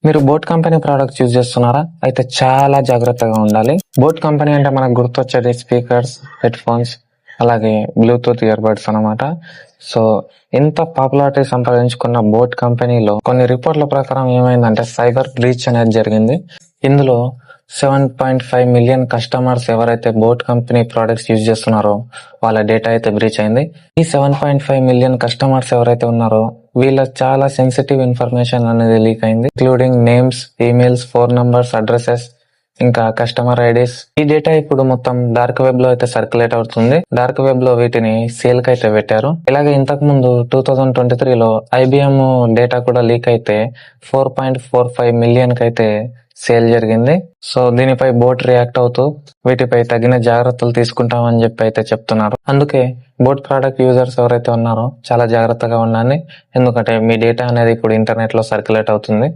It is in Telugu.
మీరు బోట్ కంపెనీ ప్రోడక్ట్స్ యూజ్ చేస్తున్నారా? అయితే చాలా జాగ్రత్తగా ఉండాలి. బోట్ కంపెనీ అంటే మనకు గుర్తొచ్చేది స్పీకర్స్, హెడ్ ఫోన్స్, అలాగే బ్లూటూత్ ఇయర్ బడ్స్ అనమాట. సో ఇంత పాపులారిటీ సంపాదించుకున్న బోట్ కంపెనీలో కొన్ని రిపోర్ట్ల ప్రకారం ఏమైందంటే సైబర్ బ్రీచ్ అనేది జరిగింది. ఇందులో 7.5 మిలియన్ కస్టమర్స్ ఎవరైతే బోట్ కంపెనీ ప్రోడక్ట్స్ యూజ్ చేస్తున్నారో వాళ్ళ డేటా అయితే బ్రీచ్ అయింది. ఈ 7.5 మిలియన్ కస్టమర్స్ ఎవరైతే ఉన్నారో వీళ్ళ చాలా సెన్సిటివ్ ఇన్ఫర్మేషన్ అనేది లీక్ అయింది, including names, emails, phone numbers, addresses, ఇంకా కస్టమర్ ఐడీస్. ఈ డేటా ఇప్పుడు మొత్తం డార్క్ వెబ్ లో అయితే సర్క్యులేట్ అవుతుంది. డార్క్ వెబ్ లో వీటిని సేల్ కి అయితే పెట్టారు. ఇలాగే ఇంతకు ముందు 2023లో IBM డేటా కూడా లీక్ అయితే 4.45 మిలియన్ కి అయితే సేల్ జరిగింది. సో దీనిపై బోట్ రియాక్ట్ అవుతూ వీటిపై తగిన జాగ్రత్తలు తీసుకుంటామని చెప్పి అయితే చెప్తున్నారు. అందుకే బోట్ ప్రోడక్ట్ యూజర్స్ ఎవరైతే ఉన్నారో చాలా జాగ్రత్తగా ఉండండి. ఎందుకంటే మీ డేటా అనేది ఇప్పుడు ఇంటర్నెట్ లో సర్క్యులేట్ అవుతుంది.